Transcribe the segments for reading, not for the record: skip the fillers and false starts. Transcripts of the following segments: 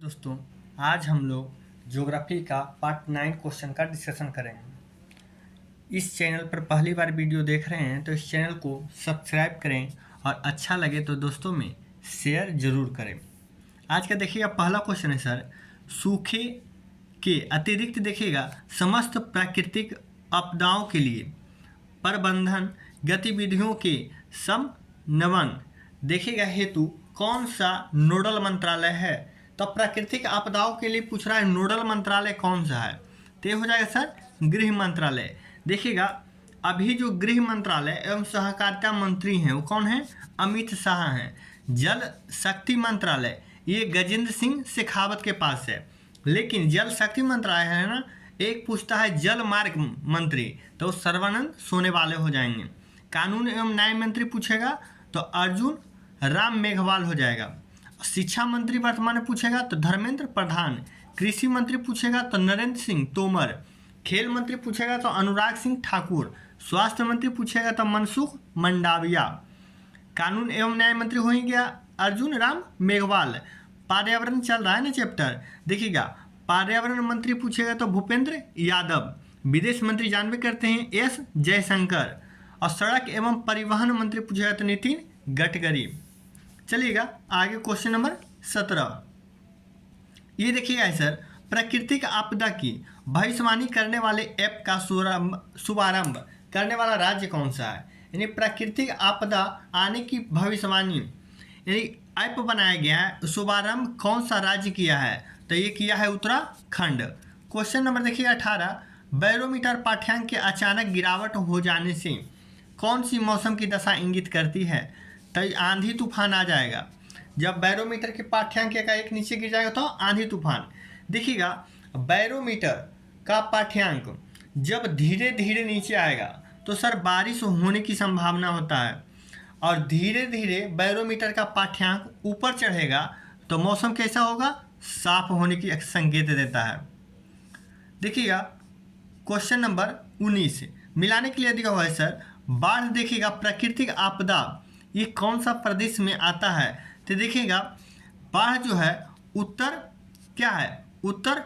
दोस्तों, आज हम लोग ज्योग्राफी का पार्ट 9 क्वेश्चन का डिस्कशन करेंगे। इस चैनल पर पहली बार वीडियो देख रहे हैं तो इस चैनल को सब्सक्राइब करें और अच्छा लगे तो दोस्तों में शेयर जरूर करें। आज का देखिएगा पहला क्वेश्चन है सर, सूखे के अतिरिक्त देखिएगा समस्त प्राकृतिक आपदाओं के लिए प्रबंधन गतिविधियों के समन्वय देखिएगा हेतु कौन सा नोडल मंत्रालय है। तो प्राकृतिक आपदाओं के लिए पूछ रहा है नोडल मंत्रालय कौन सा है, तो ये हो जाएगा सर गृह मंत्रालय। देखिएगा अभी जो गृह मंत्रालय एवं सहकारिता मंत्री हैं वो कौन है, अमित शाह हैं। जल शक्ति मंत्रालय ये गजेंद्र सिंह शेखावत के पास है, लेकिन जल शक्ति मंत्रालय है ना, एक पूछता है जल मार्ग मंत्री तो सर्वानंद सोनेवाले हो जाएंगे। कानून एवं न्याय मंत्री पूछेगा तो अर्जुन राम मेघवाल हो जाएगा। शिक्षा मंत्री वर्तमान में पूछेगा तो धर्मेंद्र प्रधान। कृषि मंत्री पूछेगा तो नरेंद्र सिंह तोमर। खेल मंत्री पूछेगा तो अनुराग सिंह ठाकुर। स्वास्थ्य मंत्री पूछेगा तो मनसुख मंडाविया। कानून एवं न्याय मंत्री हो ही गया अर्जुन राम मेघवाल। पर्यावरण चल रहा है ना चैप्टर, देखिएगा पर्यावरण मंत्री पूछेगा तो भूपेंद्र यादव। विदेश मंत्री जानबे करते हैं एस जयशंकर। और सड़क एवं परिवहन मंत्री पूछेगा तो नितिन गडकरी। चलिएगा आगे क्वेश्चन नंबर 17। ये देखिएगा सर, प्राकृतिक आपदा की भविष्यवाणी करने वाले ऐप का शुभारंभ करने वाला राज्य कौन सा है। यानी प्राकृतिक आपदा आने की भविष्यवाणी यानी ऐप बनाया गया है, शुभारंभ कौन सा राज्य किया है, तो ये किया है उत्तराखंड। क्वेश्चन नंबर देखिए 18। बैरोमीटर पाठ्यांक के अचानक गिरावट हो जाने से कौन सी मौसम की दशा इंगित करती है, तो आंधी तूफान आ जाएगा। जब बैरोमीटर के पाठ्यांक का एक नीचे गिर जाएगा तो आंधी तूफान। देखिएगा बैरोमीटर का पाठ्यांक जब धीरे धीरे नीचे आएगा तो सर बारिश होने की संभावना होता है, और धीरे धीरे बैरोमीटर का पाठ्यांक ऊपर चढ़ेगा तो मौसम कैसा होगा, साफ होने की संकेत देता है। देखिएगा क्वेश्चन नंबर 19 मिलाने के लिए दिया हुआ है सर, बाढ़ देखिएगा प्राकृतिक आपदा ये कौन सा प्रदेश में आता है, तो देखिएगा बाढ़ जो है उत्तर क्या है, उत्तर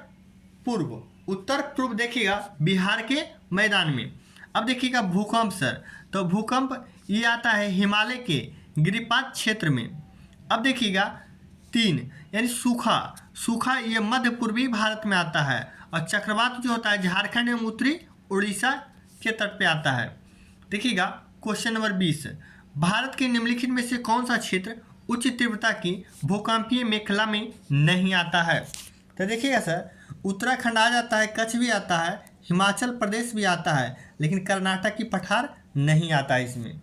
पूर्व देखिएगा बिहार के मैदान में। अब देखिएगा भूकंप सर, तो भूकंप ये आता है हिमालय के गिरिपात क्षेत्र में। अब देखिएगा 3 यानी सूखा ये मध्य पूर्वी भारत में आता है, और चक्रवात जो होता है झारखंड एवं उत्तरी उड़ीसा के तट पे आता है। देखिएगा क्वेश्चन नंबर 20 भारत के निम्नलिखित में से कौन सा क्षेत्र उच्च तीव्रता की भूकंपीय मेखला में नहीं आता है, तो देखिएगा सर उत्तराखंड आ जाता है, कच्छ भी आता है, हिमाचल प्रदेश भी आता है, लेकिन कर्नाटक की पठार नहीं आता है इसमें।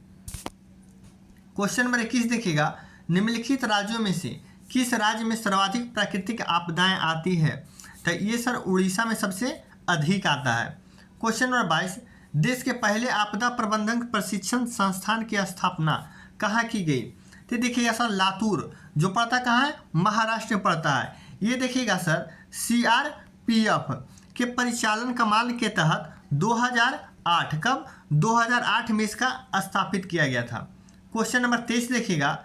क्वेश्चन नंबर 21 देखिएगा निम्नलिखित राज्यों में से किस राज्य में सर्वाधिक प्राकृतिक आपदाएं आती है, तो ये सर उड़ीसा में सबसे अधिक आता है। क्वेश्चन नंबर 22 देश के पहले आपदा प्रबंधन प्रशिक्षण संस्थान की स्थापना कहाँ की गई, तो देखिएगा सर लातूर जो पड़ता कहाँ है, महाराष्ट्र में पड़ता है। ये देखिएगा सर CRPF के परिचालन कमान के तहत 2008 कब 2008 में इसका स्थापित किया गया था। क्वेश्चन नंबर 23 देखिएगा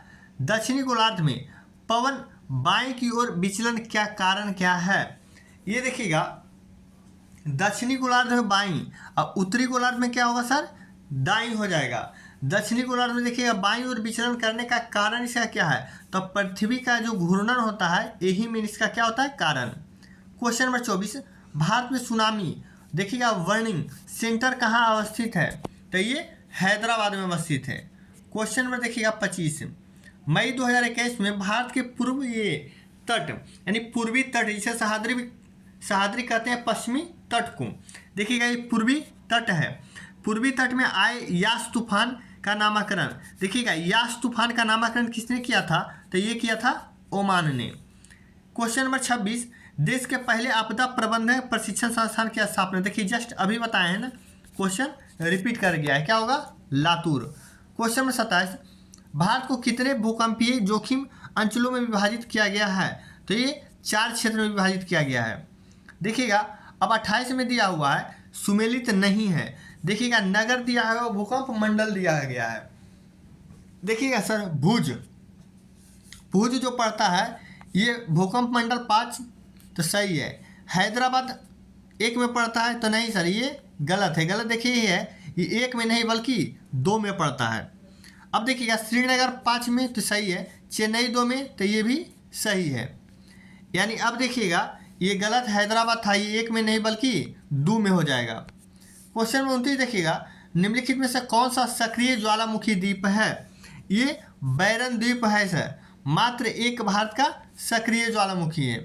दक्षिणी गोलार्ध में पवन बाएं की ओर विचलन क्या कारण क्या है। ये देखिएगा दक्षिणी गोलार्ध में बाईं और उत्तरी गोलार्ध में क्या होगा सर, दाईं हो जाएगा। दक्षिणी गोलार्ध में देखिएगा बाईं ओर विचलन करने का कारण इसका क्या है, तो पृथ्वी का जो घूर्णन होता है यही में इसका क्या होता है कारण। क्वेश्चन नंबर 24 भारत में सुनामी देखिएगा वार्निंग सेंटर कहाँ अवस्थित है, तो ये हैदराबाद में अवस्थित है। क्वेश्चन नंबर देखिएगा 25 मई 2021 में भारत के पूर्व ये तट यानी पूर्वी तट, जिसे सह्याद्री कहते हैं पश्चिमी तट को, देखिएगा ये पूर्वी तट है। पूर्वी तट में आए यास तूफान का नामकरण, देखिएगा यास तूफान का नामकरण किसने किया था, तो ये किया था ओमान ने। क्वेश्चन नंबर 26 देश के पहले आपदा प्रबंधन प्रशिक्षण संस्थान की स्थापना, देखिए जस्ट अभी बताए हैं ना, क्वेश्चन रिपीट कर गया है, क्या होगा, लातूर। क्वेश्चन नंबर 27 भारत को कितने भूकंपीय जोखिम अंचलों में विभाजित किया गया है, तो ये 4 क्षेत्र में विभाजित किया गया है। देखिएगा अब 28 में दिया हुआ है सुमेलित नहीं है, देखिएगा नगर दिया है और भूकंप मंडल दिया गया है। देखिएगा सर भुज जो पड़ता है ये भूकंप मंडल 5 तो सही है। हैदराबाद 1 में पड़ता है तो नहीं सर, ये गलत है। गलत देखिए ये है, ये 1 में नहीं बल्कि 2 में पड़ता है। अब देखिएगा श्रीनगर 5 में तो सही है, चेन्नई 2 में तो ये भी सही है। यानी अब देखिएगा ये गलत हैदराबाद था, ये 1 में नहीं बल्कि 2 में हो जाएगा। क्वेश्चन नंबर 29 देखिएगा, निम्नलिखित में से कौन सा सक्रिय ज्वालामुखी द्वीप है? ये बैरन द्वीप है सर, मात्र एक भारत का सक्रिय ज्वालामुखी है।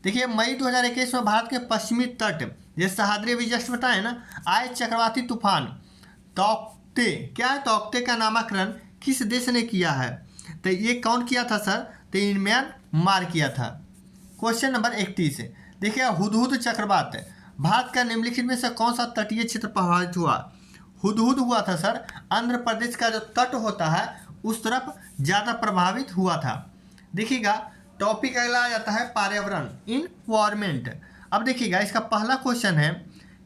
देखिए मई 2021 में भारत के पश्चिमी तट, जैसे सह्याद्री अभी जस्ट बताए ना, आए चक्रवाती तूफान तौकते, क्या है तौकते का नामकरण किस देश ने किया है? तो ये कौन किया था सर? तो म्यांमार किया था। क्वेश्चन नंबर 31 देखिए, हुदहुद चक्रवात भारत का निम्नलिखित में से कौन सा तटीय क्षेत्र प्रभावित हुआ? हुदहुद हुआ था सर, आंध्र प्रदेश का जो तट होता है उस तरफ ज़्यादा प्रभावित हुआ था। देखिएगा टॉपिक अगला आ जाता है पर्यावरण, इन्वायरमेंट। अब देखिएगा इसका पहला क्वेश्चन है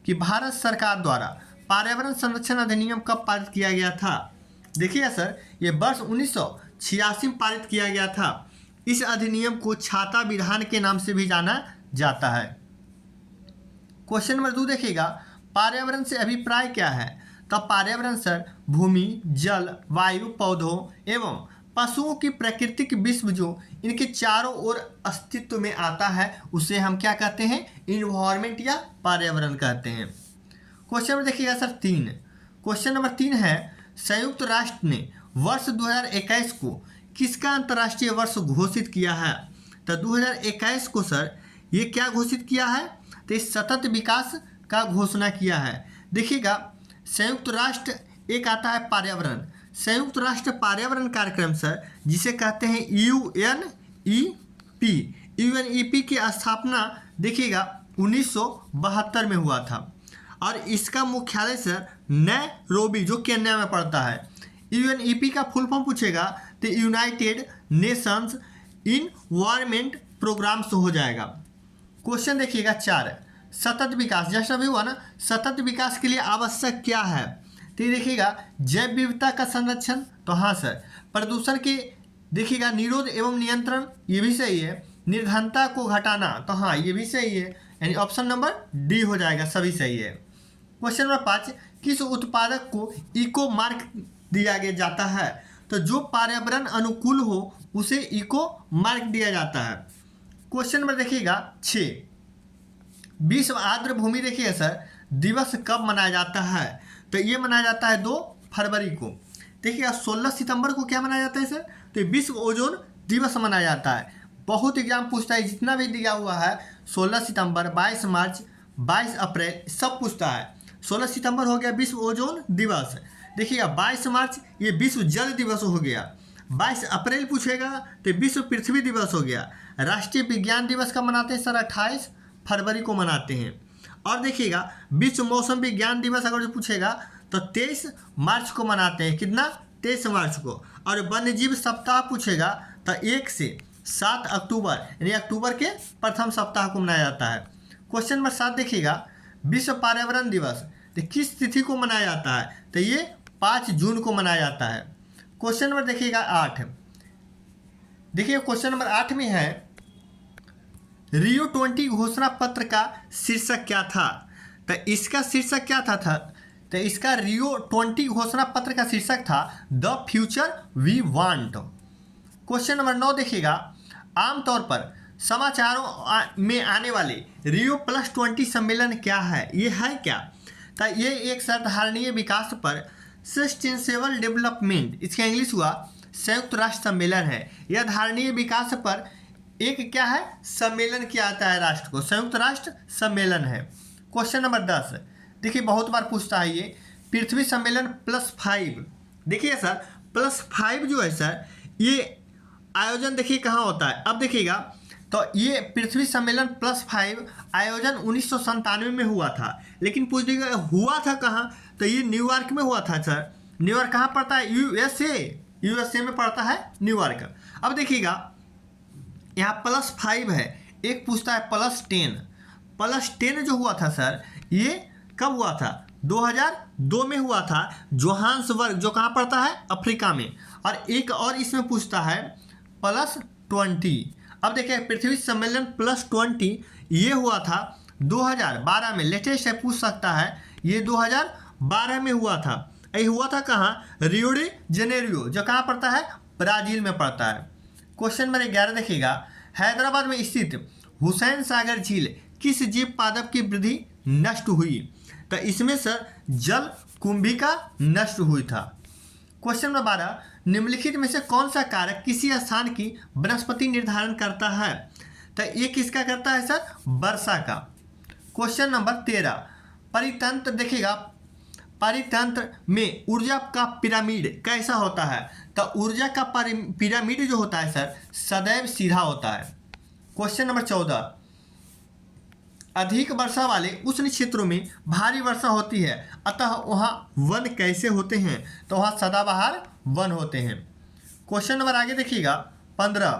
कि भारत सरकार द्वारा पर्यावरण संरक्षण अधिनियम कब पारित किया गया था? देखिए सर, ये वर्ष 1986 में पारित किया गया था। इस अधिनियम को छाता विधान के नाम से भी जाना जाता है। क्वेश्चन नंबर 2 देखिएगा, पर्यावरण से अभिप्राय क्या है? तो पर्यावरण सर भूमि, जल, वायु, पौधों एवं पशुओं की प्राकृतिक विश्व जो इनके चारों ओर अस्तित्व में आता है उसे हम क्या कहते हैं? इन्वायरमेंट या पर्यावरण कहते हैं। क्वेश्चन नंबर देखिएगा सर 3। क्वेश्चन नंबर 3 है, संयुक्त राष्ट्र ने वर्ष 2021 को किसका अंतर्राष्ट्रीय वर्ष घोषित किया है? तो 2021 को सर ये क्या घोषित किया है? तो इस सतत विकास का घोषणा किया है। देखिएगा संयुक्त राष्ट्र एक आता है पर्यावरण, संयुक्त राष्ट्र पर्यावरण कार्यक्रम सर जिसे कहते हैं यूएनईपी। यूएनईपी की स्थापना देखिएगा 1972 में हुआ था और इसका मुख्यालय सर नैरोबी जो केन्या में पड़ता है। यूएनईपी का फुल फॉर्म पूछेगा तो यूनाइटेड नेशंस इन्वायरमेंट प्रोग्राम्स हो जाएगा। क्वेश्चन देखिएगा 4, सतत विकास जैसा भी हुआ ना, सतत विकास के लिए आवश्यक क्या है? तो ये देखिएगा जैव विविधता का संरक्षण, तो हाँ सर। प्रदूषण के देखिएगा निरोध एवं नियंत्रण, ये भी सही है। निर्धनता को घटाना, तो हाँ ये भी सही है, यानी ऑप्शन नंबर डी हो जाएगा, सभी सही है। क्वेश्चन नंबर 5, किस उत्पादक को इको मार्क दिया गया जाता है? तो जो पर्यावरण अनुकूल हो उसे इको मार्क दिया जाता है। क्वेश्चन नंबर देखिएगा 6, विश्व आर्द्र भूमि देखिए सर दिवस कब मनाया जाता है? तो ये मनाया जाता है 2 फरवरी को। देखिएगा 16 सितंबर को क्या मनाया जाता है सर? तो विश्व ओजोन दिवस मनाया जाता है। बहुत एग्जाम पूछता है, जितना भी दिया हुआ है 16 सितंबर, 22 मार्च, 22 अप्रैल सब पूछता है। 16 सितंबर हो गया विश्व ओजोन दिवस। देखिएगा 22 मार्च ये विश्व जल दिवस हो गया। 22 अप्रैल पूछेगा तो विश्व पृथ्वी दिवस हो गया। राष्ट्रीय विज्ञान दिवस कब मनाते हैं सर? 28 फरवरी को मनाते हैं। और देखिएगा विश्व मौसम विज्ञान दिवस अगर जो पूछेगा तो 23 मार्च को मनाते हैं। कितना? 23 मार्च को। और वन्यजीव सप्ताह पूछेगा तो 1 से 7 अक्टूबर यानी अक्टूबर के प्रथम सप्ताह को मनाया जाता है। क्वेश्चन नंबर 7 देखिएगा, विश्व पर्यावरण दिवस तो किस तिथि को मनाया जाता है? तो ये 5 जून को मनाया जाता है। क्वेश्चन नंबर देखिएगा 8। देखिए क्वेश्चन नंबर 8 में है रियो 20 घोषणा पत्र का शीर्षक क्या था? तो इसका शीर्षक क्या था? तो इसका रियो 20 घोषणा पत्र का शीर्षक था the future we want. Question number 9 देखिएगा, आमतौर पर समाचारों में आने वाले रियो +20 सम्मेलन क्या है? ये है क्या? तो ये एक सर्वधारणीय विकास पर सस्टेनेबल डेवलपमेंट, इसका इंग्लिश हुआ संयुक्त राष्ट्र सम्मेलन है। यह धारणीय विकास पर एक क्या है? सम्मेलन किया जाता है राष्ट्र को, संयुक्त राष्ट्र सम्मेलन है। क्वेश्चन नंबर 10 देखिए बहुत बार पूछता है ये पृथ्वी सम्मेलन +5। देखिए सर +5 जो है सर ये आयोजन देखिए कहाँ होता है? अब देखिएगा तो ये पृथ्वी सम्मेलन +5 आयोजन 1997 में हुआ था, लेकिन पूछ लीजिएगा हुआ था कहाँ? तो ये न्यूयॉर्क में हुआ था सर। न्यूयॉर्क कहाँ पड़ता है? यूएसए में पड़ता है न्यूयॉर्क। अब देखिएगा यहाँ +5 है, एक पूछता है +10। +10 जो हुआ था सर ये कब हुआ था? 2002 में हुआ था, जोहान्सबर्ग जो कहाँ पड़ता है? अफ्रीका में। और एक और इसमें पूछता है +20। अब देखिए पृथ्वी सम्मेलन +20 ये हुआ था 2012 में, लेटेस्ट है, पूछ सकता है, ये 2012 में हुआ था। ये हुआ था कहाँ? रियो डी जेनेरियो, जो कहाँ पड़ता है? ब्राजील में पड़ता है। क्वेश्चन नंबर 11 देखिएगा, हैदराबाद में स्थित हुसैन सागर झील किस जीव पादप की वृद्धि नष्ट हुई? तो इसमें सर जल कुंभिका नष्ट हुई था। क्वेश्चन नंबर 12, निम्नलिखित में से कौन सा कारक किसी स्थान की वनस्पति निर्धारण करता है? तो ये किसका करता है सर? वर्षा का। क्वेश्चन नंबर 13, परितंत्र देखिएगा, परितंत्र में ऊर्जा का पिरामिड कैसा होता है? तो ऊर्जा का पिरामिड जो होता है सर सदैव सीधा होता है। क्वेश्चन नंबर 14, अधिक वर्षा वाले उष्ण क्षेत्रों में भारी वर्षा होती है, अतः वहाँ वन कैसे होते हैं? तो वहाँ सदाबहार वन होते हैं। क्वेश्चन नंबर आगे देखिएगा 15,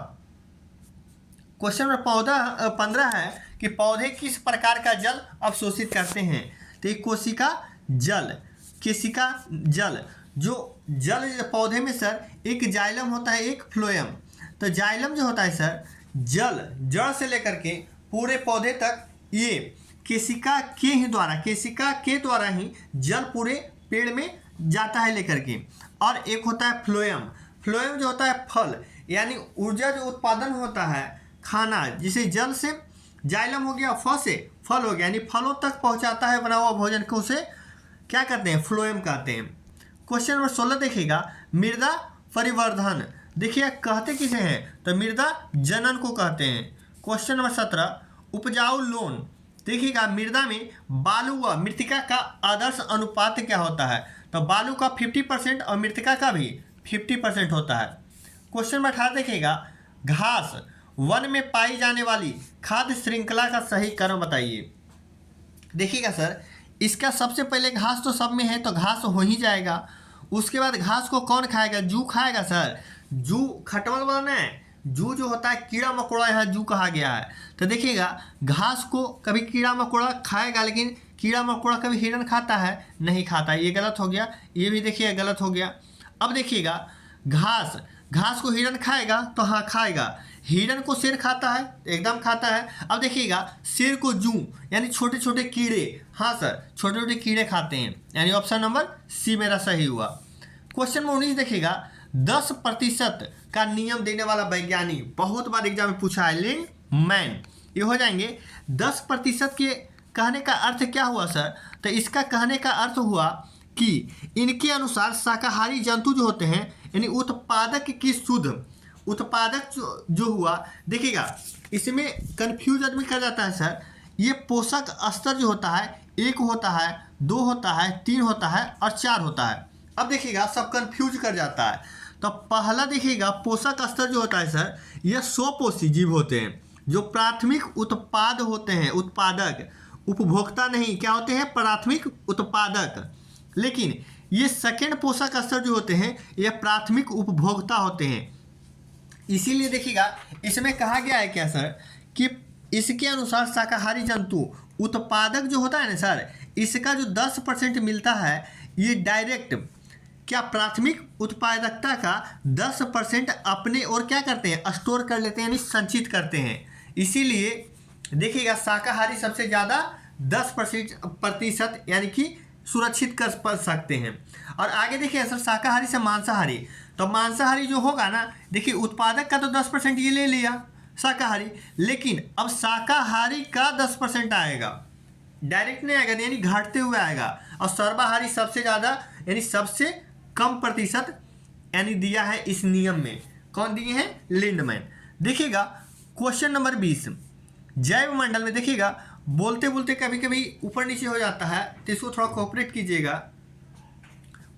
क्वेश्चन नंबर 15 है कि पौधे किस प्रकार का जल अवशोषित करते हैं? तो एक कोशिका जल, केशिका जल, जो जल पौधे में सर एक जाइलम होता है, एक फ्लोएम। तो जाइलम जो होता है सर जल जड़ से लेकर के पूरे पौधे तक ये केशिका के द्वारा ही जल पूरे पेड़ में जाता है लेकर के। और एक होता है फ्लोएम, फ्लोएम जो होता है फल, यानी ऊर्जा जो उत्पादन होता है खाना, जिसे जल से जाइलम हो गया, फ से फल हो गया, यानी फलों तक पहुंचाता है बना हुआ भोजन को, उसे क्या कहते हैं? फ्लोएम कहते हैं। क्वेश्चन नंबर 16 देखिएगा, मृदा परिवर्धन देखिए कहते किसे हैं? तो मृदा जनन को कहते हैं। क्वेश्चन नंबर 17, उपजाऊ लोन देखिएगा, मृदा में बालू व मृतिका का आदर्श अनुपात क्या होता है? तो बालू का 50% और मृतिका का भी 50% होता है। क्वेश्चन नंबर 18 देखिएगा, घास वन में पाई जाने वाली खाद्य श्रृंखला का सही क्रम बताइए। देखिएगा सर, इसका सबसे पहले घास तो सब में है तो घास हो ही जाएगा। उसके बाद घास को कौन खाएगा? जू खाएगा सर। जू खटमल वाला है, जू जो होता है कीड़ा मकोड़ा, यहाँ जू कहा गया है। तो देखिएगा घास को कभी कीड़ा मकोड़ा खाएगा, लेकिन कीड़ा मकोड़ा कभी हिरण खाता है? नहीं खाता। ये गलत हो गया, ये भी देखिए गलत हो गया। अब देखिएगा घास को हिरण खाएगा? तो हाँ खाएगा। हिरण को शेर खाता है? एकदम खाता है। अब देखिएगा शेर को जू यानी छोटे छोटे कीड़े, हाँ सर छोटे छोटे कीड़े खाते हैं, यानी ऑप्शन नंबर सी मेरा सही हुआ। क्वेश्चन नंबर 19 देखिएगा, 10% का नियम देने वाला वैज्ञानिक, बहुत बार एग्जाम में पूछा है, लिंडमैन। ये हो जाएंगे 10% के कहने का अर्थ क्या हुआ सर? तो इसका कहने का अर्थ हुआ कि इनके अनुसार शाकाहारी जंतु जो होते हैं, यानी उत्पादक की शुद्ध उत्पादक जो हुआ, देखिएगा इसमें कंफ्यूज आदमी कर जाता है सर। ये पोषक स्तर जो होता है 1 होता है, 2 होता है, 3 होता है और 4 होता है। अब देखिएगा सब कंफ्यूज कर जाता है। तो पहला देखिएगा पोषक स्तर जो होता है सर, यह स्वपोषी जीव होते हैं, जो प्राथमिक उत्पाद होते हैं, उत्पादक, उपभोक्ता नहीं, क्या होते हैं? प्राथमिक उत्पादक। लेकिन ये सेकेंड पोषक स्तर जो होते हैं ये प्राथमिक उपभोक्ता होते हैं। इसीलिए देखिएगा इसमें कहा गया है क्या सर कि इसके अनुसार शाकाहारी जंतु उत्पादक जो होता है ना सर, इसका जो 10% मिलता है ये डायरेक्ट क्या प्राथमिक उत्पादकता का 10% अपने और क्या करते हैं? स्टोर कर लेते हैं, यानी संचित करते हैं। इसीलिए देखिएगा शाकाहारी सबसे ज़्यादा 10% यानी कि सुरक्षित कर सकते हैं। और आगे देखिए सर शाकाहारी से मांसाहारी, तो मांसाहारी जो होगा ना, देखिए उत्पादक का तो 10% ये ले लिया शाकाहारी, लेकिन अब शाकाहारी का 10% आएगा, डायरेक्ट नहीं आएगा, यानी घटते हुए आएगा। और सर्वाहारी सबसे ज़्यादा यानी सबसे कम प्रतिशत यानी दिया है इस नियम में। कौन दिए हैं? लिंडमैन। देखिएगा क्वेश्चन नंबर 20, जैव मंडल में देखिएगा बोलते बोलते कभी कभी ऊपर नीचे हो जाता है, तो इसको थोड़ा कोऑपरेट कीजिएगा।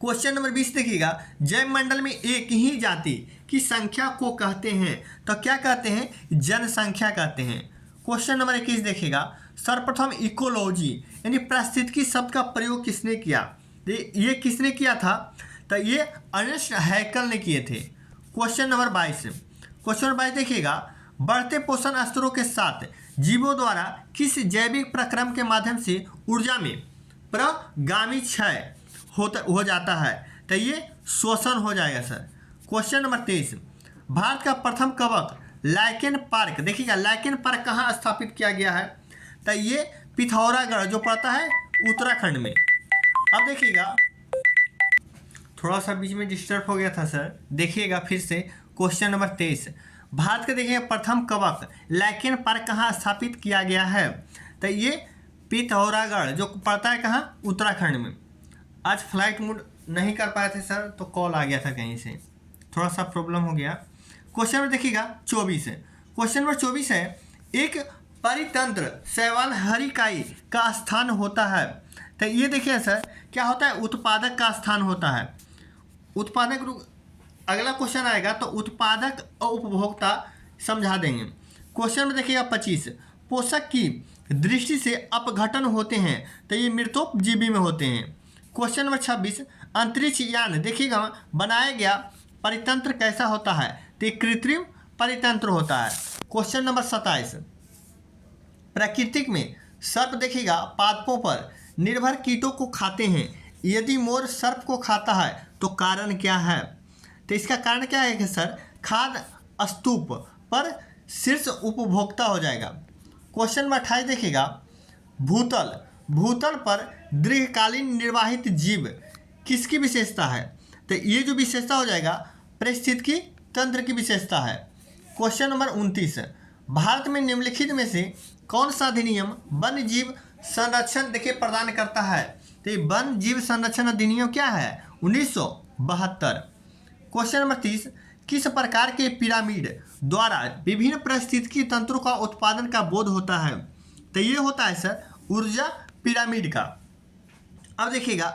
क्वेश्चन नंबर 20 देखिएगा, जैव मंडल में एक ही जाति की संख्या को कहते हैं, तो क्या कहते हैं? जनसंख्या कहते हैं। क्वेश्चन नंबर 21 देखिएगा, सर्वप्रथम इकोलॉजी यानी पारिस्थितिकी शब्द का प्रयोग किसने किया? ये किसने किया था? तो ये अर्नेस्ट हैकल ने किए थे। क्वेश्चन नंबर 22 देखिएगा, बढ़ते पोषण स्तरों के साथ जीवों द्वारा किस जैविक प्रक्रम के माध्यम से ऊर्जा में प्रगामी क्षय हो जाता है? तो ये शोषण हो जाएगा सर। क्वेश्चन नंबर 23, भारत का प्रथम कवक लाइकेन पार्क, देखिएगा लाइकेन पार्क कहाँ स्थापित किया गया है, तो ये पिथौरागढ़ जो पड़ता है उत्तराखंड में। अब देखिएगा थोड़ा सा बीच में डिस्टर्ब हो गया था सर, देखिएगा फिर से क्वेश्चन नंबर 23। भारत के देखिए प्रथम कवक लाइकेन पार्क कहाँ स्थापित किया गया है, तो ये पिथौरागढ़ जो पड़ता है कहाँ, उत्तराखंड में। आज फ्लाइट मोड नहीं कर पाए थे सर, तो कॉल आ गया था कहीं से, थोड़ा सा प्रॉब्लम हो गया। क्वेश्चन नंबर देखिएगा 24 है। क्वेश्चन नंबर 24 है, एक परितंत्र शैवाल हरिकाई का स्थान होता है, तो ये देखिए सर क्या होता है, उत्पादक का स्थान होता है। उत्पादक, अगला क्वेश्चन आएगा तो उत्पादक और उपभोक्ता समझा देंगे। क्वेश्चन में देखिएगा 25, पोषक की दृष्टि से अपघटन होते हैं, तो ये मृतोपजीवी में होते हैं। क्वेश्चन नंबर 26, अंतरिक्ष यान देखिएगा बनाया गया परितंत्र कैसा होता है, तो ये कृत्रिम परितंत्र होता है। क्वेश्चन नंबर 27, प्राकृतिक में सर्प देखिएगा पादपों पर निर्भर कीटों को खाते हैं, यदि मोर सर्प को खाता है तो कारण क्या है, तो इसका कारण क्या है कि सर खाद्य स्तूप पर शीर्ष उपभोक्ता हो जाएगा। क्वेश्चन नंबर 28 देखिएगा, भूतल, भूतल पर दीर्घकालीन निर्वाहित जीव किसकी विशेषता है, तो ये जो विशेषता हो जाएगा पारिस्थितिकी तंत्र की विशेषता है। क्वेश्चन नंबर 29, भारत में निम्नलिखित में से कौन सा अधिनियम वन्य जीव संरक्षण देखिए प्रदान करता है, तो ये वन्य जीव संरक्षण अधिनियम क्या है, 1972। क्वेश्चन नंबर 30, किस प्रकार के पिरामिड द्वारा विभिन्न पारिस्थितिकी तंत्रों का उत्पादन का बोध होता है, तो ये होता है सर ऊर्जा पिरामिड का। अब देखिएगा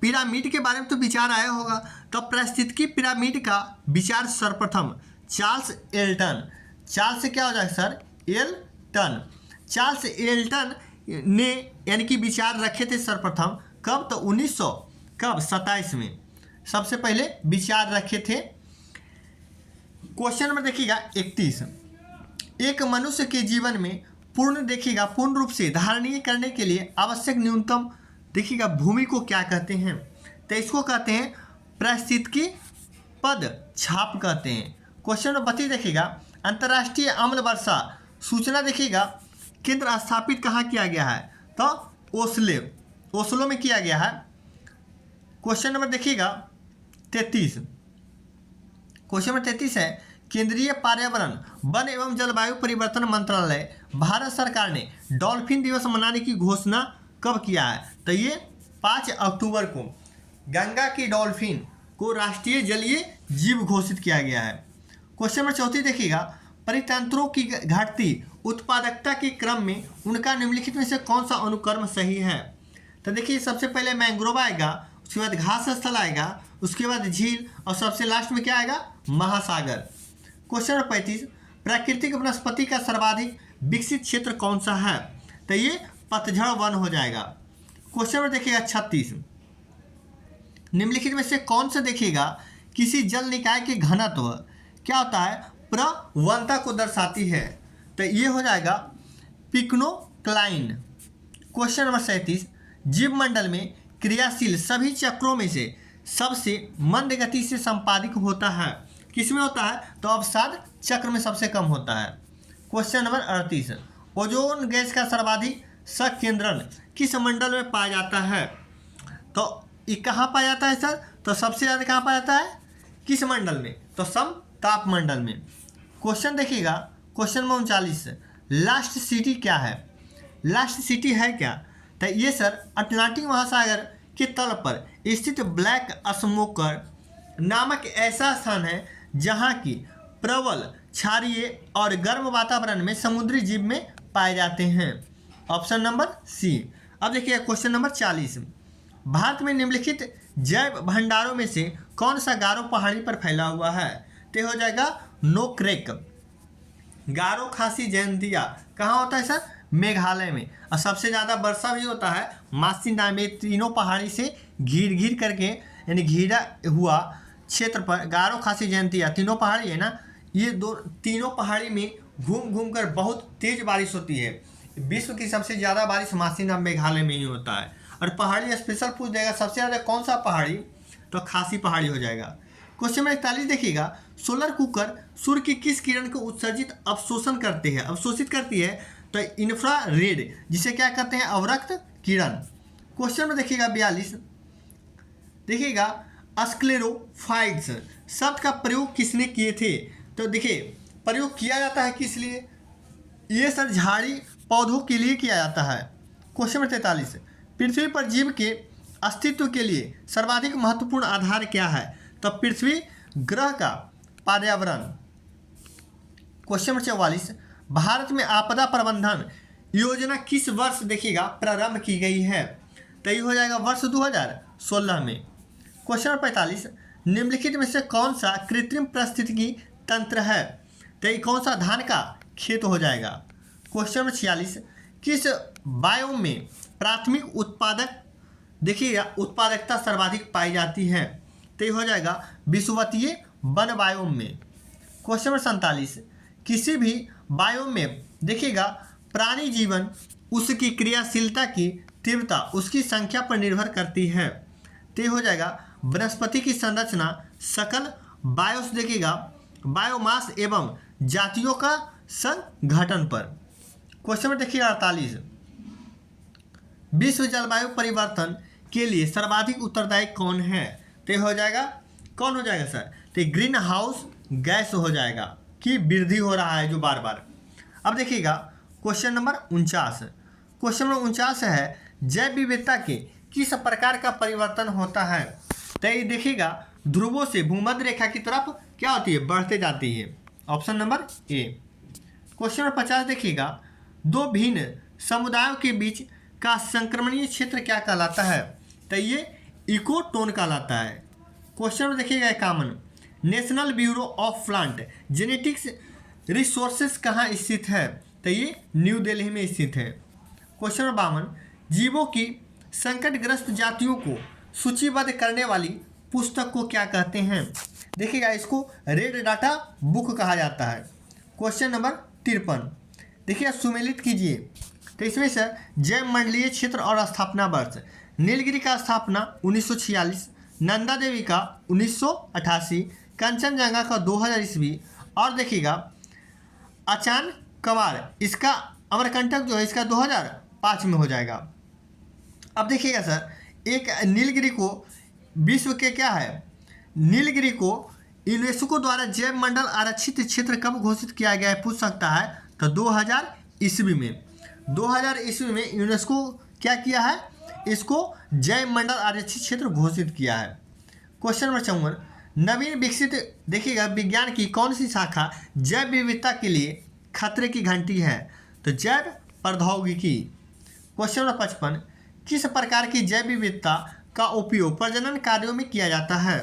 पिरामिड के बारे में तो विचार आया होगा, तो पारिस्थितिकी पिरामिड का विचार सर्वप्रथम चार्ल्स एल्टन, चार्ल्स से क्या हो जाएगा सर, एल्टन, चार्ल्स एल्टन ने यानी कि विचार रखे थे सर्वप्रथम, कब, तो 1927 में सबसे पहले विचार रखे थे। क्वेश्चन नंबर देखिएगा 31, एक मनुष्य के जीवन में पूर्ण रूप से धारणीय करने के लिए आवश्यक न्यूनतम देखिएगा भूमि को क्या कहते हैं, तो इसको कहते हैं पारिस्थितिकी पद छाप कहते हैं। क्वेश्चन नंबर 32 देखिएगा, अंतर्राष्ट्रीय अम्ल वर्षा सूचना देखिएगा केंद्र स्थापित कहाँ किया गया है, तो ओस्लो में किया गया है। क्वेश्चन नंबर देखिएगा 33, क्वेश्चन नंबर 33 है, केंद्रीय पर्यावरण वन एवं जलवायु परिवर्तन मंत्रालय भारत सरकार ने डॉल्फिन दिवस मनाने की घोषणा कब किया है, तो ये 5 अक्टूबर को गंगा की डॉल्फिन को राष्ट्रीय जलीय जीव घोषित किया गया है। क्वेश्चन नंबर 34 देखिएगा, परितंत्रों की घटती उत्पादकता के क्रम में उनका निम्नलिखित में से कौन सा अनुक्रम सही है, तो देखिए सबसे पहले मैंग्रोव आएगा, उसके बाद घास स्थल आएगा, उसके बाद झील और सबसे लास्ट में क्या आएगा, महासागर। क्वेश्चन नंबर 35, प्राकृतिक वनस्पति का सर्वाधिक विकसित क्षेत्र कौन सा है, तो ये पतझड़ वन हो जाएगा। क्वेश्चन नंबर देखिएगा 36, निम्नलिखित में से कौन सा देखिएगा किसी जल निकाय के घनत्व क्या होता है, प्रवणता को दर्शाती है, तो ये हो जाएगा पिक्नोक्लाइन। क्वेश्चन नंबर 37, जीव मंडल में क्रियाशील सभी चक्रों में से सबसे मंद गति से संपादित होता है, किसमें होता है, तो अवसाद चक्र में सबसे कम होता है। क्वेश्चन नंबर 38, ओजोन गैस का सर्वाधिक संकेंद्रण किस मंडल में पाया जाता है, तो ये कहाँ पाया जाता है सर, तो सबसे ज़्यादा कहाँ पाया जाता है, किस मंडल में, तो समताप मंडल में। क्वेश्चन देखिएगा क्वेश्चन नंबर 39, लास्ट सिटी क्या है, लास्ट सिटी है क्या, तो ये सर अटलांटिक महासागर के तल पर स्थित ब्लैक स्मोकर नामक ऐसा स्थान है जहाँ की प्रबल क्षारीय और गर्म वातावरण में समुद्री जीव में पाए जाते हैं, ऑप्शन नंबर सी। अब देखिए क्वेश्चन नंबर 40, भारत में निम्नलिखित जैव भंडारों में से कौन सा गारो पहाड़ी पर फैला हुआ है, तो हो जाएगा नोक्रेक। गारो खासी जयंतिया कहाँ होता है सर, मेघालय में, और सबसे ज़्यादा वर्षा भी होता है मासिना में, तीनों पहाड़ी से घिर करके यानी घिरा हुआ क्षेत्र पर गारो खासी जयंतिया तीनों पहाड़ी है ना, ये तीनों पहाड़ी में घूम कर बहुत तेज़ बारिश होती है। विश्व की सबसे ज़्यादा बारिश मासिना मेघालय में ही होता है। और पहाड़ी स्पेशल पूछ देगा सबसे ज़्यादा कौन सा पहाड़ी, तो खासी पहाड़ी हो जाएगा। क्वेश्चन नंबर 41 देखिएगा, सोलर कुकर सूर्य की किस किरण को उत्सर्जित अवशोषण करते हैं, अवशोषित करती है? तो इंफ्रारेड, जिसे क्या कहते हैं? अवरक्त किरण। क्वेश्चन में देखिएगा 42, देखिएगा स्क्लेरोफाइट्स शब्द का प्रयोग किसने किए थे? तो देखिए प्रयोग किया जाता है किस लिए? ये सर झाड़ी पौधों के लिए किया जाता है। क्वेश्चन नंबर 43, पृथ्वी पर जीव के अस्तित्व के लिए सर्वाधिक महत्वपूर्ण आधार क्या है? तो पृथ्वी ग्रह का पर्यावरण। क्वेश्चन नंबर 44, भारत में आपदा प्रबंधन योजना किस वर्ष देखिएगा प्रारंभ की गई है? तो ये हो जाएगा वर्ष 2016 में। क्वेश्चन नंबर 45, निम्नलिखित में से कौन सा कृत्रिम पारिस्थितिकी तंत्र है? तो ये कौन सा धान का खेत हो जाएगा। क्वेश्चन नंबर 46, किस बायोम में प्राथमिक देखिएगा उत्पादकता सर्वाधिक पाई जाती है? तो ये हो जाएगा विषुवतीय वन बायोम में। क्वेश्चन नंबर 47, किसी भी बायोम में देखिएगा प्राणी जीवन उसकी क्रियाशीलता की तीव्रता उसकी संख्या पर निर्भर करती है। तो ये हो जाएगा वनस्पति की संरचना सकल बायोस देखिएगा बायोमास एवं जातियों का संगठन पर। क्वेश्चन में देखिए 48, विश्व जलवायु परिवर्तन के लिए सर्वाधिक उत्तरदायी कौन है? तो हो जाएगा कौन हो जाएगा सर? तो ग्रीन हाउस गैस हो जाएगा कि वृद्धि हो रहा है जो बार बार। अब देखिएगा क्वेश्चन नंबर 49, क्वेश्चन नंबर 49 है जैव विविधता के किस प्रकार का परिवर्तन होता है? तो ये देखिएगा ध्रुवों से भूमध्य रेखा की तरफ क्या होती है? बढ़ते जाती है। Option number A. Question number 50 देखिएगा, दो भिन्न समुदायों के बीच का संक्रमणीय क्षेत्र क्या कहलाता है? तो ये इकोटोन कहलाता है। क्वेश्चन में देखिएगा 51, national bureau of plant genetics resources कहाँ स्थित है? तो ये न्यू दिल्ली में स्थित है। क्वेश्चन नंबर 52, जीवों की संकटग्रस्त जातियों को सूचीबद्ध करने वाली पुस्तक को क्या कहते हैं? देखिएगा इसको रेड डाटा बुक कहा जाता है। क्वेश्चन नंबर 53, देखिए सुमेलित कीजिए। तो इसमें सर जैव मंडलीय क्षेत्र और स्थापना वर्ष, नीलगिरी का स्थापना 1946, नंदा देवी का 1988, कंचनजंगा का 2000 ईस्वी और देखिएगा अचान कवार इसका अमरकंटक जो है इसका 2005 में हो जाएगा। अब देखिएगा सर एक नीलगिरी को विश्व के क्या है? नीलगिरी को यूनेस्को द्वारा जैव मंडल आरक्षित क्षेत्र कब घोषित किया गया है पूछ सकता है? तो 2000 ईस्वी में। 2000 ईस्वी में यूनेस्को क्या किया है? इसको जैव मंडल आरक्षित क्षेत्र घोषित किया है। क्वेश्चन नंबर 54, नवीन विकसित देखिएगा विज्ञान की कौन सी शाखा जैव विविधता के लिए खतरे की घंटी है? तो जैव प्रौद्योगिकी। क्वेश्चन नंबर 55, किस प्रकार की जैव विविधता का उपयोग प्रजनन कार्यों में किया जाता है?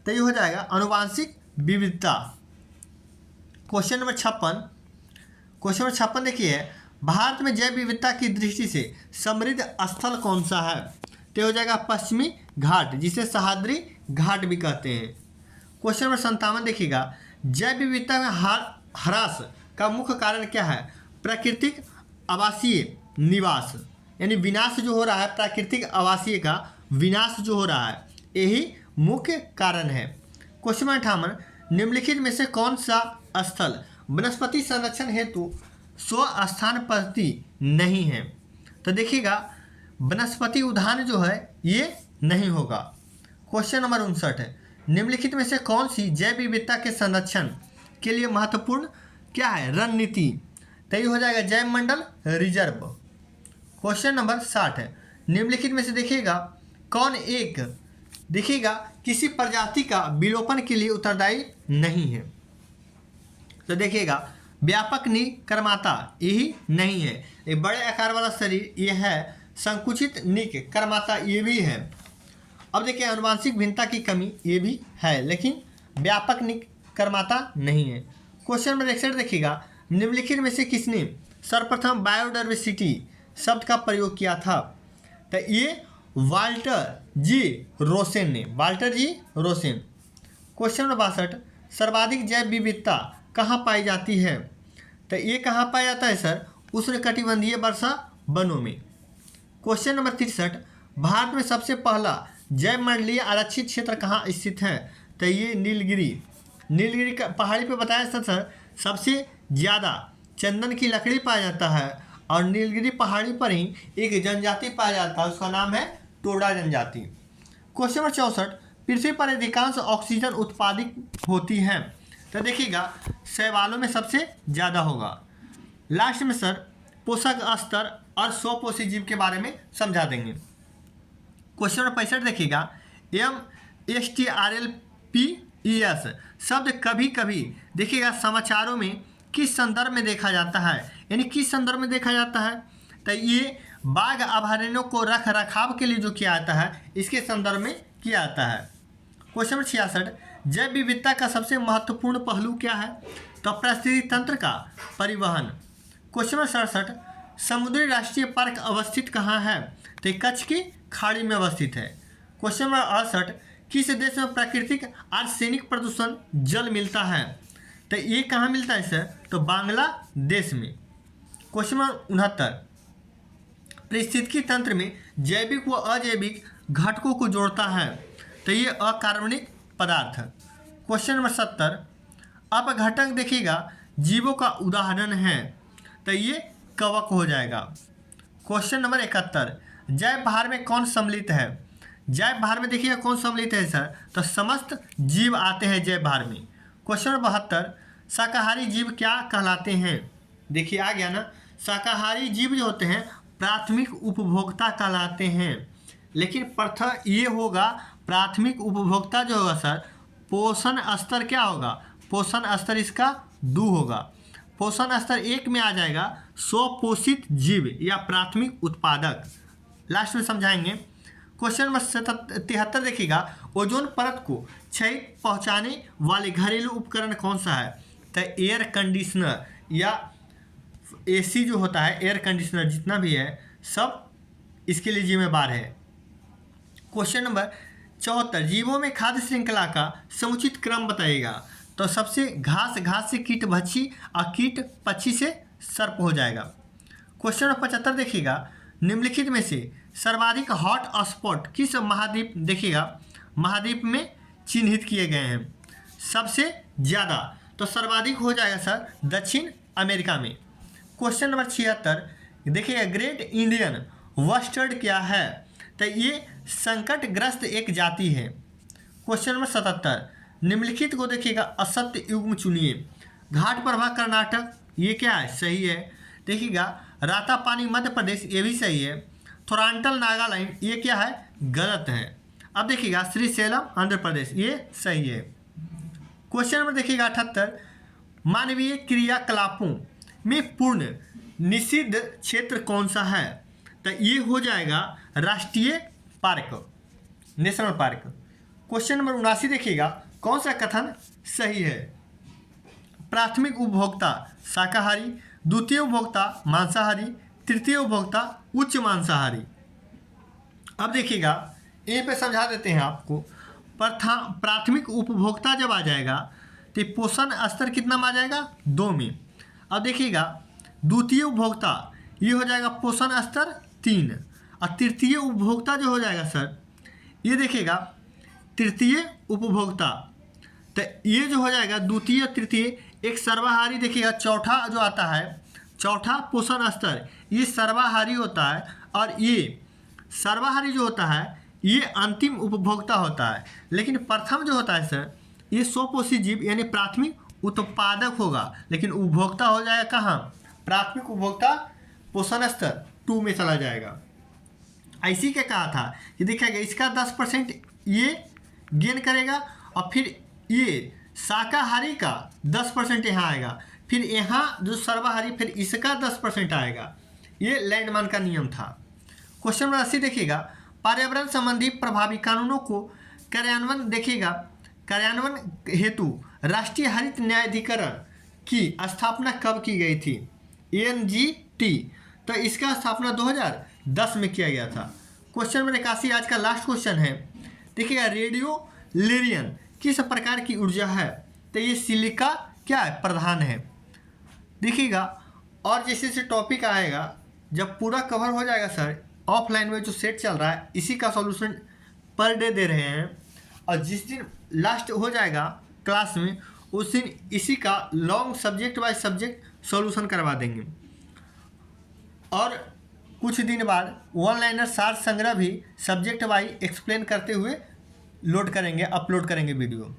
तो ये हो जाएगा आनुवांशिक विविधता। क्वेश्चन नंबर 56 देखिए, भारत में जैव विविधता की दृष्टि से समृद्ध स्थल कौन सा है? तो हो जाएगा पश्चिमी घाट जिसे सह्याद्री घाट भी कहते हैं। क्वेश्चन नंबर 57 देखिएगा, जैव विविधता में ह्रास का मुख्य कारण क्या है? प्राकृतिक आवासीय निवास यानी विनाश जो हो रहा है, प्राकृतिक आवासीय का विनाश जो हो रहा है यही मुख्य कारण है। क्वेश्चन नंबर 58, निम्नलिखित में से कौन सा स्थल वनस्पति संरक्षण हेतु स्वस्थान पद्धति नहीं है? तो देखिएगा वनस्पति उद्यान जो है ये नहीं होगा। क्वेश्चन नंबर 59, निम्नलिखित में से कौन सी जैव विविधता के संरक्षण के लिए महत्वपूर्ण क्या है रणनीति? तो ये हो जाएगा जैव मंडल रिजर्व। क्वेश्चन नंबर 60, निम्नलिखित में से देखिएगा कौन एक देखिएगा किसी प्रजाति का विलोपन के लिए उत्तरदायी नहीं है? तो देखिएगा व्यापक निकर्माता यही नहीं है। एक बड़े आकार वाला शरीर ये है, संकुचित निकर्माता ये भी है। अब देखिए आनुवांशिक भिन्नता की कमी ये भी है लेकिन व्यापक निकर्माता नहीं है। क्वेश्चन नंबर 61 देखिएगा, निम्नलिखित में से किसने सर्वप्रथम बायोडाइवर्सिटी शब्द का प्रयोग किया था? तो ये वाल्टर जी रोसेन ने, Walter G Rosen. Question number 62, सर्वाधिक जैव विविधता कहाँ पाई जाती है? तो ये कहाँ पाया जाता है सर? उष्णकटिबंधीय वर्षा वनों में। क्वेश्चन नंबर 63, भारत में सबसे पहला जैव मंडलीय आरक्षित क्षेत्र कहाँ स्थित है? तो ये नीलगिरी का पहाड़ी पे बताया था सर, सबसे ज़्यादा चंदन की लकड़ी पाया जाता है और नीलगिरी पहाड़ी पर ही एक जनजाति पाया जाता है, उसका नाम है टोडा जनजाति। क्वेश्चन नंबर 64, पृथ्वी पर अधिकांश ऑक्सीजन उत्पादित होती है। तो देखिएगा शैवालों में सबसे ज़्यादा होगा। लास्ट में सर पोषक स्तर और स्वपोषी जीव के बारे में समझा देंगे। क्वेश्चन नंबर 65 देखिएगा, MSTRLPES शब्द कभी कभी देखिएगा समाचारों में किस संदर्भ में देखा जाता है, यानी किस संदर्भ में देखा जाता है। तो ये बाघ अभयारण्यों को रख रखाव के लिए जो किया जाता है, इसके संदर्भ में किया जाता है। क्वेश्चन नंबर 66, जैव विविधता का सबसे महत्वपूर्ण पहलू क्या है। तो पारिस्थितिकी तंत्र का परिवहन। क्वेश्चन नंबर 67, समुद्री राष्ट्रीय पार्क अवस्थित कहाँ है। तो कच्छ की खाड़ी में अवस्थित है। क्वेश्चन नंबर 68, किस देश में प्राकृतिक आर्सेनिक प्रदूषण जल मिलता है। तो ये कहाँ मिलता है सर, तो बांग्लादेश में। क्वेश्चन नंबर 69, पारिस्थितिकी तंत्र में जैविक व अजैविक घटकों को जोड़ता है। तो ये अकार्बनिक पदार्थ। क्वेश्चन नंबर 70, अपघटक देखिएगा जीवों का उदाहरण है। तो ये कवक हो जाएगा। क्वेश्चन नंबर 71, जैव भार में कौन सम्मिलित है। जैव भार में देखिएगा कौन सम्मिलित है सर, तो समस्त जीव आते हैं जैव भार में। क्वेश्चन नंबर 72, शाकाहारी जीव क्या कहलाते हैं। देखिए आ गया ना, शाकाहारी जीव जो होते हैं प्राथमिक उपभोक्ता कहलाते हैं। लेकिन प्रथम ये होगा, प्राथमिक उपभोक्ता जो होगा सर, पोषण स्तर क्या होगा, पोषण स्तर इसका 2 होगा। पोषण स्तर 1 में आ जाएगा स्वपोषित जीव या प्राथमिक उत्पादक। लास्ट में समझाएंगे। क्वेश्चन नंबर 73 देखिएगा, ओजोन परत को क्षय पहुंचाने वाले घरेलू उपकरण कौन सा है। तो एयर कंडीशनर या AC जो होता है, एयर कंडीशनर जितना भी है सब इसके लिए जिम्मेदार है। क्वेश्चन नंबर 74, जीवों में खाद्य श्रृंखला का समुचित क्रम बताइएगा। तो सबसे घास से कीट भक्षी और कीट पक्षी से सर्प हो जाएगा। क्वेश्चन नंबर 75 देखिएगा, निम्नलिखित में से सर्वाधिक हॉट स्पॉट किस महाद्वीप देखिएगा महाद्वीप में चिन्हित किए गए हैं सबसे ज़्यादा। तो सर्वाधिक हो जाएगा सर दक्षिण अमेरिका में। क्वेश्चन नंबर 76 देखिएगा, ग्रेट इंडियन बस्टर्ड क्या है। तो ये संकटग्रस्त एक जाति है। क्वेश्चन नंबर 77, निम्नलिखित को देखिएगा असत्य युग्म चुनिए। घाट प्रभा कर्नाटक, ये क्या है, सही है। देखिएगा रातापानी मध्य प्रदेश, ये भी सही है। थोरांटल नागालैंड, ये क्या है, गलत है। अब देखिएगा श्रीशैलम आंध्र प्रदेश, ये सही है। क्वेश्चन नंबर देखिएगा 78, मानवीय क्रियाकलापों में पूर्ण निषिद्ध क्षेत्र कौन सा है। तो ये हो जाएगा राष्ट्रीय park, national park. Question number 79 देखिएगा, कौन सा कथन सही है। प्राथमिक उपभोक्ता शाकाहारी, द्वितीय उपभोक्ता मांसाहारी, तृतीय उपभोक्ता उच्च मांसाहारी। अब देखिएगा यहीं पे समझा देते हैं आपको। प्राथमिक उपभोक्ता जब आ जाएगा तो पोषण स्तर कितना में आ जाएगा, 2 में। अब देखिएगा द्वितीय उपभोक्ता ये हो जाएगा पोषण स्तर 3, और तृतीय उपभोक्ता जो हो जाएगा सर, ये देखिएगा तृतीय उपभोक्ता, तो ये जो हो जाएगा द्वितीय तृतीय। एक सर्वाहारी देखिएगा चौथा जो आता है, चौथा पोषण स्तर ये सर्वाहारी होता है, और ये सर्वाहारी जो होता है ये अंतिम उपभोक्ता होता है। लेकिन प्रथम जो होता है सर, ये स्वपोषी जीव यानी प्राथमिक उत्पादक होगा, लेकिन उपभोक्ता हो जाएगा कहाँ, प्राथमिक उपभोक्ता पोषण स्तर 2 में चला जाएगा। ऐसी क्या कहा था कि देखिएगा इसका 10% ये गेन करेगा, और फिर ये शाकाहारी का 10% यहाँ आएगा, फिर यहाँ जो सर्वाहारी फिर इसका 10% आएगा। ये लैंडमान का नियम था। क्वेश्चन नंबर 80 देखिएगा, पर्यावरण संबंधी प्रभावी कानूनों को कार्यान्वयन देखिएगा, कार्यान्वयन हेतु राष्ट्रीय हरित न्यायाधिकरण की स्थापना कब की गई थी। ANGT, तो इसका स्थापना 2010 में किया गया था। क्वेश्चन नंबर 81 आज का लास्ट क्वेश्चन है। देखिएगा रेडियो लिरियन किस प्रकार की ऊर्जा है। तो ये सिलिका क्या है, प्रधान है। देखिएगा और जैसे जैसे टॉपिक आएगा, जब पूरा कवर हो जाएगा सर, ऑफलाइन में जो सेट चल रहा है इसी का सॉल्यूशन पर डे दे रहे हैं, और जिस दिन लास्ट हो जाएगा क्लास में उस दिन इसी का long subject by subject solution करवा देंगे। और कुछ दिन बाद वन लाइनर सार संग्रह भी सब्जेक्ट वाइज एक्सप्लेन करते हुए लोड करेंगे, अपलोड करेंगे वीडियो।